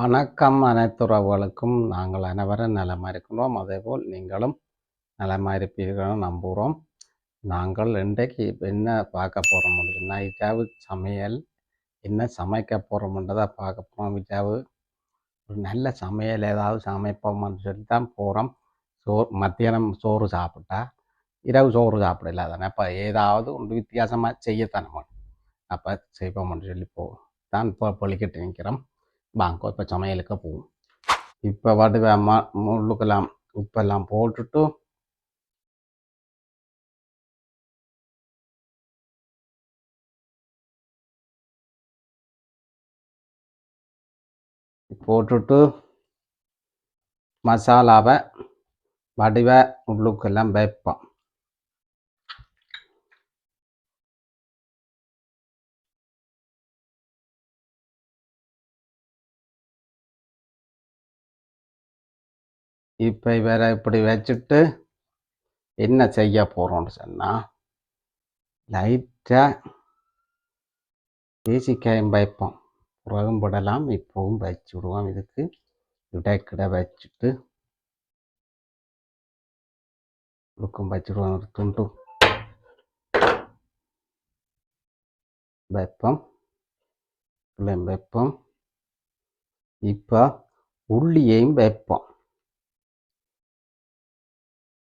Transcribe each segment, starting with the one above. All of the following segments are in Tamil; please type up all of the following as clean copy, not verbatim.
வணக்கம் அனைத்துறவுகளுக்கும். நாங்கள் அனைவரும் நலமாக இருக்கிறோம். அதேபோல் நீங்களும் நலமாக இருப்பீர்கள் நம்புகிறோம். நாங்கள் இன்றைக்கு என்ன பார்க்க போகிறோம் அப்படின்னா, இரவு சமையல் என்ன சமைக்க போகிறோம்ன்றதை பார்க்க போகிறோம். இரவு ஒரு நல்ல சமையல் ஏதாவது சமைப்போம்னு சொல்லி தான் போகிறோம். மத்தியானம் சோறு சாப்பிட்டா இரவு சோறு சாப்பிடல தானே. அப்போ ஏதாவது ஒன்று வித்தியாசமாக செய்யத்தானே அப்போ செய்வோம்னு சொல்லி தான் இப்போ பொழிக்கிட்டு நிற்கிறோம். வாங்க இப்போ சமையலுக்கு போவோம். இப்போ முள்ளுக்கெல்லாம் உப்பெல்லாம் போட்டுட்டு மசாலாவை வடிவ உள்ளுக்கெல்லாம் வைப்போம். இப்போ வேற இப்படி வச்சுட்டு என்ன செய்ய போகிறோம்னு சொன்னால், லைட்டாக தேசிக்காயும் வைப்போம். புறகும் விடலாம், இப்போவும் வச்சு விடுவோம். இதுக்கு இடைக்கிட வச்சுட்டு உளுக்கும் வச்சுடுவோம். ஒரு துண்டு வைப்போம், வைப்போம். இப்போ உள்ளியையும் வைப்போம்.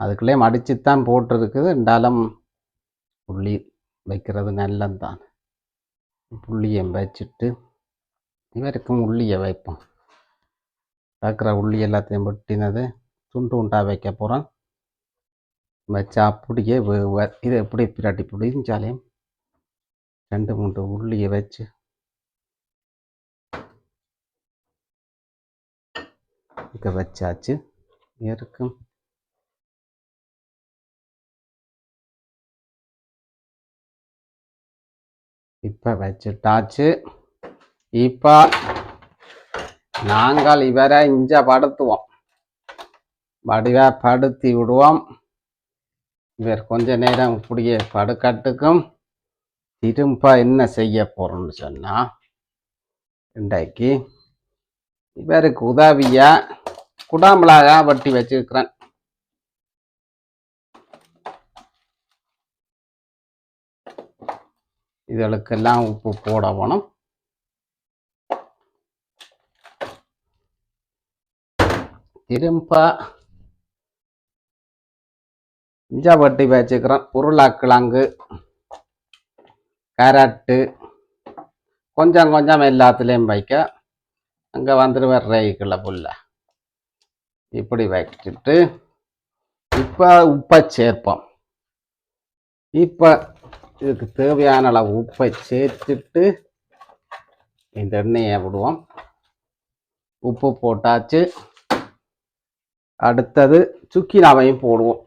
அதுக்குள்ளே மடிச்சுத்தான் போட்டிருக்குது. இருந்தாலும் உள்ளி வைக்கிறது நல்லதுதான். உள்ளியை வச்சுட்டு இவருக்கும் உள்ளியை வைப்போம். வைக்கிற உள்ளி எல்லாத்தையும் வெட்டினது துண்டு உண்டாக வைக்க போகிறோம். வச்சா அப்படியே இதை எப்படி பிராட்டி பிடிஞ்சாலையும் 2-3 உள்ளியை வச்சு இங்கே வச்சாச்சு. இருக்கும் இப்போ வச்சுட்டாச்சு. இப்போ நாங்கள் இவரை இஞ்ச படுத்துவோம். வடிவா படுத்தி விடுவோம். இவர் கொஞ்ச நேரம் இப்படியே படுக்கட்டுக்கும். திரும்ப என்ன செய்ய போறோம்னு சொன்னா, இன்றைக்கு இவருக்கு உதவியா குடாமிளகா வெட்டி வச்சிருக்கிறேன். இதுகளுக்கெல்லாம் உப்பு போட வேணும். திரும்ப இஞ்சா வெட்டி வச்சுக்கிறேன். உருளைக்கிழங்கு, கேரட்டு கொஞ்சம் கொஞ்சம் எல்லாத்துலேயும் வைக்க. அங்கே வந்துடுவார் ரைக்குள்ள புல்ல இப்படி வச்சுட்டு இப்போ உப்பை சேர்ப்போம். இப்போ இதுக்கு தேவையான அளவு உப்பை சேர்த்துட்டு இந்த எண்ணெயை விடுவோம். உப்பு போட்டாச்சு. அடுத்தது சுக்கினாவையும் போடுவோம்.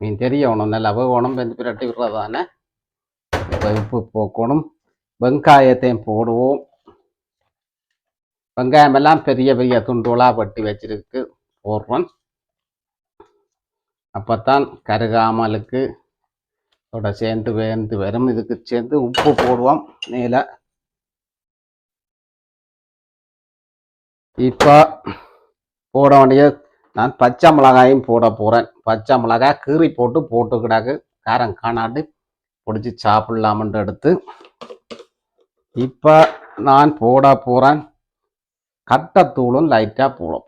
மீன் தெரியணும், நல்லா வேகணும். வெந்து பிரட்டி விடுறதானே. இப்போ உப்பு போக்கணும். வெங்காயத்தையும் போடுவோம். வெங்காயம் எல்லாம் பெரிய பெரிய துண்டுகளாக வெட்டி வச்சிருக்கு போடுறோம். அப்போத்தான் கருகாமலுக்கு அதோட சேர்ந்து வேந்து வரும். இதுக்கு சேர்ந்து உப்பு போடுவோம் மேலே. இப்போ போட வேண்டிய நான் பச்சை மிளகாயும் போட போகிறேன். பச்சை மிளகாய் கீறி போட்டுக்கிடாக்கு காரம் காணாட்டு பிடிச்சி சாப்பிடலாமன்ட்டு எடுத்து இப்போ நான் போட போகிறேன். கட்டத்தூளும் லைட்டாக போடும்.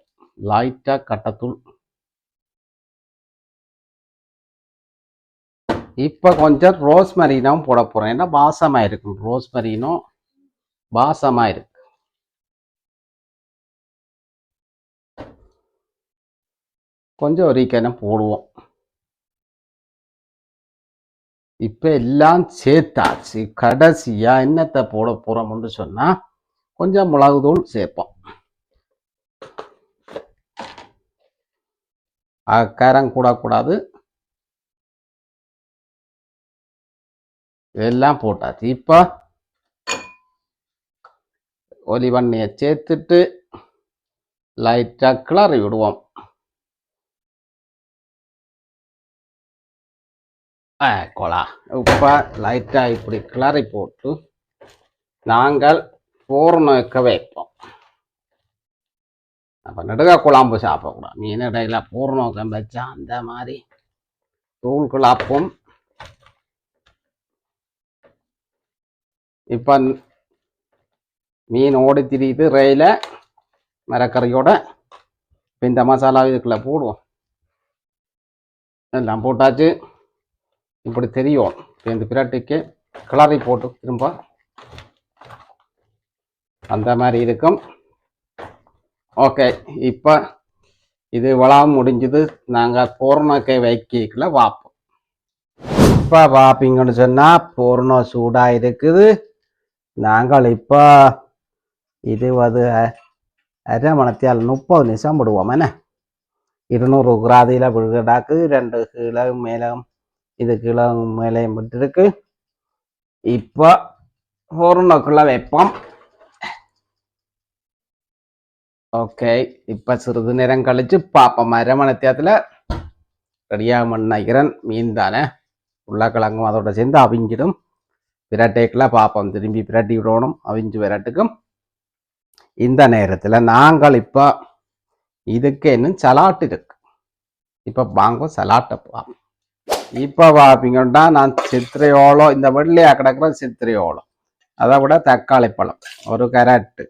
லைட்டாக கட்டத்தூள். இப்போ கொஞ்சம் ரோஸ்மரினும் போட போகிறேன். ஏன்னா வாசமாக இருக்கும். ரோஸ்மரினும் வாசமாக இருக்கு. கொஞ்சம் ஒரிக்கணும் போடுவோம். இப்போ எல்லாம் சேர்த்தாச்சு. கடைசியாக என்னத்தை போட போகிறோம்னு சொன்னால் கொஞ்சம் மிளகுத்தூள் சேர்ப்போம். காரம் கூடக்கூடாது. இதெல்லாம் போட்டாச்சு. இப்போ ஒலிவண்ணியை சேர்த்துட்டு லைட்டாக கிளறி விடுவோம். கொலா உப்பை லைட்டாக இப்படி கிளறி போட்டு நாங்கள் பூர்ணக்க வைப்போம். அப்போ நெடுக குழம்பு சாப்பிடக்கூடாது. மீன் இடையில பூர்ணக்கம் வச்சா அந்த மாதிரி தூள் குழாப்பும். இப்போ மீன் ஓடி திரியுது ரயில மரக்கறியோட. இப்போ இந்த மசாலா இதுக்குள்ள போடுவோம். எல்லாம் போட்டாச்சு. இப்படி தெரியும். இப்போ இந்த பிரட்டிக்கு கிளறி போட்டு திரும்ப அந்த மாதிரி இருக்கும். ஓகே, இப்போ இது வளம் முடிஞ்சது. நாங்கள் பூர்ணக்கை வைக்கல வாப்போம். இப்போ வாப்பிங்கன்னு சொன்னால் பூர்ணம் சூடாக இருக்குது. நாங்கள் இப்போ 20 அரை மணத்தியால் 30 நிமிஷம் விடுவோம். என்ன 200 கிராதியில் விழுகடாக்கு 2 கிலோ மேலே இது கிலோ மேலேயும் விட்டுருக்கு. இப்போ பூர்ணக்குள்ள வைப்போம். ஓகே, இப்போ சிறிது நேரம் கழிச்சு பார்ப்போம். அரை மணத்தியத்தில் ரெடியாக நினைக்கிறேன். மீன் தானே, உருளைக்கிழங்கும் அதோட சேர்ந்து அவிஞ்சிடும். பிரட்டைக்குள்ள பார்ப்போம். திரும்பி பிரட்டி விடணும் அவிஞ்சு விரட்டுக்கும். இந்த நேரத்தில் நாங்கள் இப்போ இதுக்கு இன்னும் சலாட்டு இருக்கு. இப்போ வாங்க சலாட்டை பார்ப்போம். இப்போ பார்ப்பீங்கன்னா நான் சித்திரையோளம், இந்த வெள்ளையாக கிடக்கிற சித்திரையோளம், அதை விட தக்காளி பழம், ஒரு கரட்டு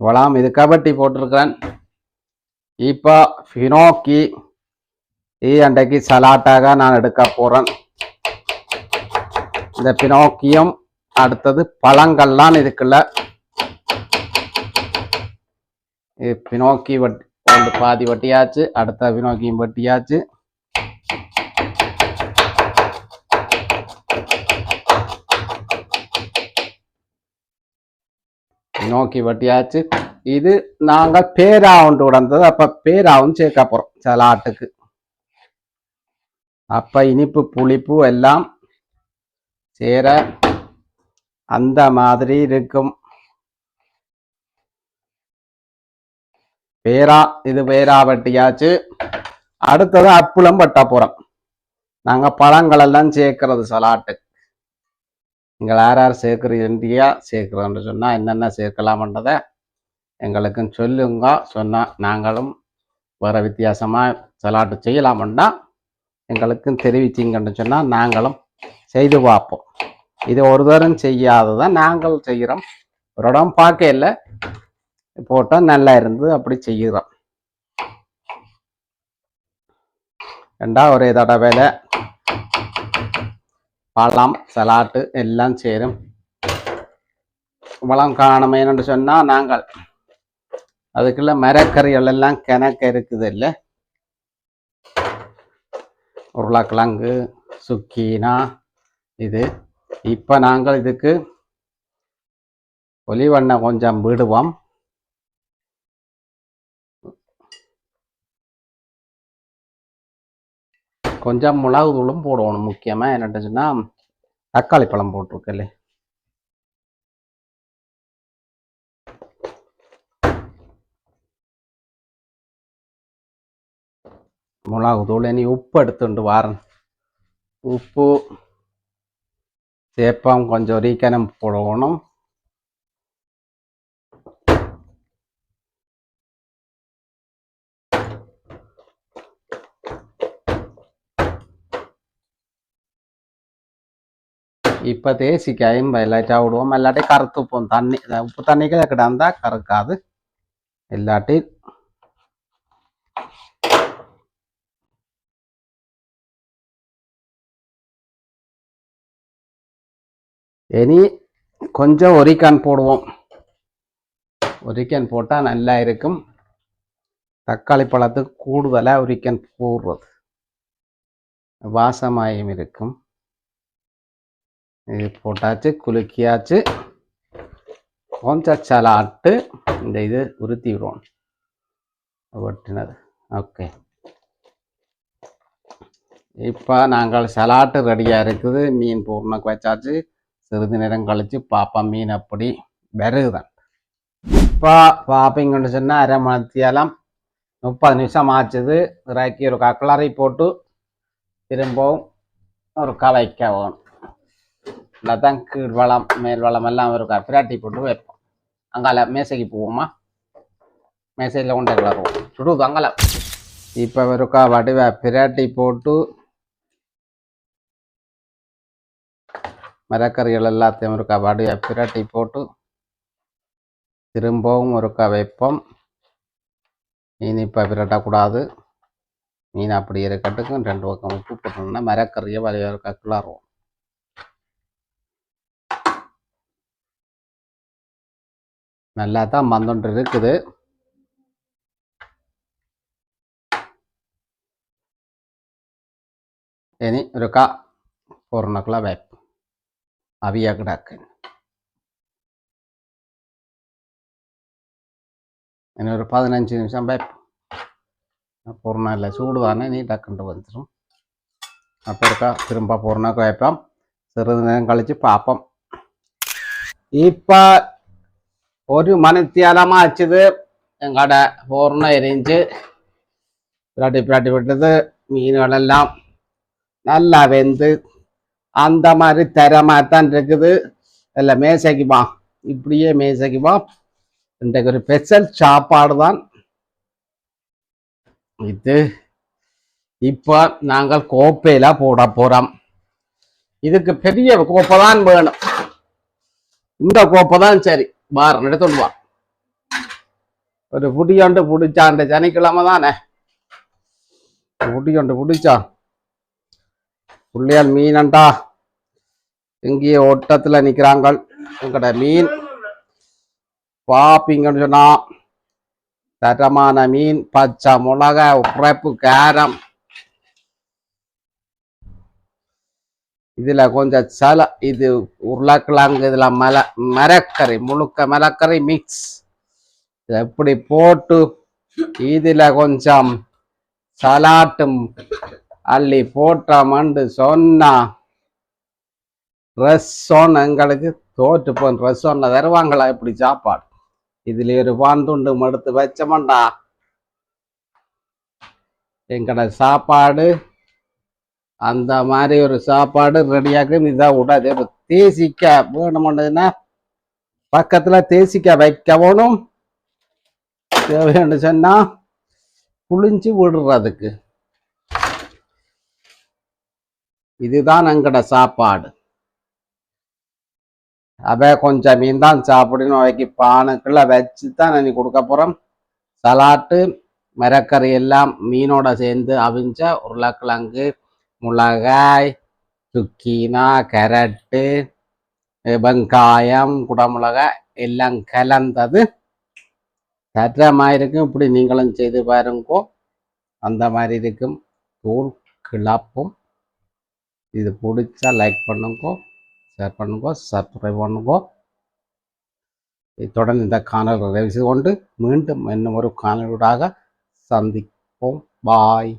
இவ்வளவு இது கபட்டி போட்டிருக்கிறேன். இப்போ ஃபினோக்கி அன்றைக்கு சலாட்டாக நான் எடுக்க போகிறேன். இந்த பினோக்கியம் அடுத்தது பழங்கள்லாம் இதுக்குள்ள. பினோக்கி வட்டி பாதி வட்டியாச்சு. அடுத்த பினோக்கியும் வட்டியாச்சு. நோக்கி வட்டியாச்சு. இது நாங்கள் பேரா ஒன்று உடந்தது. அப்போ பேராவும் சேர்க்க போகிறோம் சலாட்டுக்கு. அப்போ இனிப்பு புளிப்பு எல்லாம் சேர அந்த மாதிரி இருக்கும். பேரா இது பேரா வட்டியாச்சு. அடுத்தது அப்பளம் வட்ட போகிறோம். நாங்கள் பழங்கள் எல்லாம் சேர்க்கறது சலாட்டுக்கு. நீங்கள் யார் யார் சேர்க்குறீங்கயா சேர்க்குறோன்னு சொன்னால் என்னென்ன சேர்க்கலாம்ன்றதை எங்களுக்கும் சொல்லுங்க. சொன்னால் நாங்களும் வேறு வித்தியாசமாக சலாட்டு செய்யலாமன்னா எங்களுக்கும் தெரிவிச்சிங்கன்னு சொன்னால் நாங்களும் செய்து பார்ப்போம். இது ஒரு தரம் செய்யாததான் நாங்கள் செய்கிறோம். ஒரு இடம் பார்க்கல போட்டால் நல்லா இருந்து அப்படி செய்கிறோம். ரெண்டா ஒரே தடவையில் பழம் சலாட்டு எல்லாம் சேரும். வளம் காணமேன்னு சொன்னால் நாங்கள் அதுக்குள்ள மரக்கறிகள் எல்லாம் கணக்கு இருக்குது. இல்லை உருளைக்கிழங்கு சுக்கீனா இது. இப்போ நாங்கள் இதுக்கு ஒலிவெண்ணெய் கொஞ்சம் விடுவோம். கொஞ்சம் மிளகு தூளும் போடணும். முக்கியமாக என்னட்டு சொன்னால் தக்காளி பழம் போட்டிருக்கலே. மிளகு தூள். இனி உப்பு எடுத்துட்டு வாரன். உப்பு சேப்பம் கொஞ்சம் ரீக்கனம் போடணும். இப்போ தேசிக்காயும் லைட்டாக விடுவோம். இல்லாட்டி கருத்துப்போம். தண்ணி உப்பு தண்ணிக்கு கிடந்தா கறக்காது. இல்லாட்டி இனி கொஞ்சம் ஒரிக்கான் போடுவோம். ஒரிக்கான் போட்டால் நல்லா இருக்கும். தக்காளி பழத்துக்கு கூடுதலாக ஒரிக்கான் போடுறது வாசமாயும் இருக்கும். இது போட்டாச்சு, குலுக்கியாச்சு. கொஞ்சம் சலாட்டு இந்த இது உருத்தி விடுவோம் ஒட்டினது. ஓகே, இப்போ நாங்கள் சலாட்டு ரெடியாக இருக்குது. மீன் பூர்ணக்கு வச்சாச்சு. சிறிது நேரம் கழித்து பாப்பா மீன் அப்படி வருதுதான். இப்போ பாப்பிங்கன்னு சொன்னால் அரை மணித்தியாலம் 30 நிமிஷம் ஆச்சுது. இறக்கி ஒரு கிளறி போட்டு திரும்பவும் ஒரு கலைக்க வேணும். தான் கீழ் வளம் மேல் வளம் எல்லாம் இருக்கா பிராட்டி போட்டு வைப்போம். அங்கால மேசைக்கு போவோமா, மேசையில் கொண்டே கிளறுவோம் சுடுது அங்கால. இப்போ இருக்கா வடிவ பிராட்டி போட்டு மரக்கறிகள் எல்லாத்தையும் இருக்கா வடிவ பிராட்டி போட்டு திரும்பவும் ஒருக்கா வைப்போம். மீன் இப்போ பிரட்டக்கூடாது, மீன் அப்படி இருக்கட்டுக்கும் 2 பக்கம் உப்பு போட்டோம்னா மரக்கறியை வலிய இருக்கா கிளறுவோம். நல்லா தான் வந்துட்டு இருக்குது. இனி இருக்கா பொருளுக்குள்ள வைப்போம் அவிய கிடக்கு. இனி ஒரு 15 நிமிஷம் வைப்போம். பொருணம் இல்லை சூடு தானே, நீ டக்குன்ட்டு வந்துடும். அப்போ இருக்கா திரும்ப பொருணாக்கு வைப்போம். சிறிது நேரம் கழித்து பார்ப்போம். இப்போ 1 மணித்தியாலமாக ஆச்சுது. எங்களோட பொருணம் எரிஞ்சு பிராட்டி விட்டது. மீன்களெல்லாம் நல்லா வெந்து அந்த மாதிரி தரமாக தான் இருக்குது. இல்லை மேசைக்கு வா, இப்படியே மேசைக்கு வா. இன்றைக்கு ஒரு ஸ்பெஷல் சாப்பாடு தான் இது. இப்போ நாங்கள் கோப்பையில போட போறோம். இதுக்கு பெரிய கோப்பை தான் வேணும். இந்த கோப்பை தான் சரி. வாரம் எடுத்துட்டு வா. ஒரு புடியோண்டு பிடிச்சான் சனிக்கிழமை தானே, புடியோண்டு பிடிச்சான். பிள்ளையால் மீனண்டா எங்கேயோ ஓட்டத்துல நிக்கிறாங்க. எங்கட மீன் பாப்பீங்கன்னு சொன்னா தரமான மீன், பச்சை மிளகா, உரைப்பு, காரம். இதுல கொஞ்சம் சல, இது உருளைக்கிழங்கு, இதுல மரக்கறி, முழுக்க மரக்கறி மிக்ஸ். எப்படி போட்டு இதுல கொஞ்சம் சலாட்டும் அள்ளி போட்டோம்னு சொன்னா ரெஸ்ஸோன் எங்களுக்கு தோற்று போன. ரெஸ்ஸோன்ல தருவாங்களா இப்படி சாப்பாடு? இதுல ஒரு பாந்துண்டு எடுத்து வச்சோம்டா எங்கட சாப்பாடு அந்த மாதிரி ஒரு சாப்பாடு ரெடியாகும். இதான் விடாது. ஒரு தேசிக்காய் வேணும்னா பக்கத்துல தேசிக்காய் வைக்கணும். தேவைன்னு சொன்னா புளிஞ்சு விடுறதுக்கு. இதுதான் எங்கட சாப்பாடு. அப்ப கொஞ்சம் மீன் தான் சாப்பிடணும். வைக்கி பானுக்குள்ள வச்சு தான் நீ கொடுக்க போறோம். சலாட்டு மரக்கறி எல்லாம் மீனோட சேர்ந்து அவிஞ்ச உருளைக்கிழங்கு, மிளகாய், சுக்கீனா, கேரட்டு, வெங்காயம், குடமிளகாய் எல்லாம் கலந்தது தரமாக இருக்கும். இப்படி நீங்களும் செய்து பாருங்கோ. அந்த மாதிரி இருக்கும். தூள் கிளப்பும். இது பிடிச்சா லைக் பண்ணுங்கோ, ஷேர் பண்ணுங்கோ, சப்ஸ்கிரைப் பண்ணுங்கோ. இத்துடன் இந்த காணொலி நிறைவு செய்து கொண்டு மீண்டும் இன்னும் ஒரு காணொலியாக சந்திப்போம். பாய்.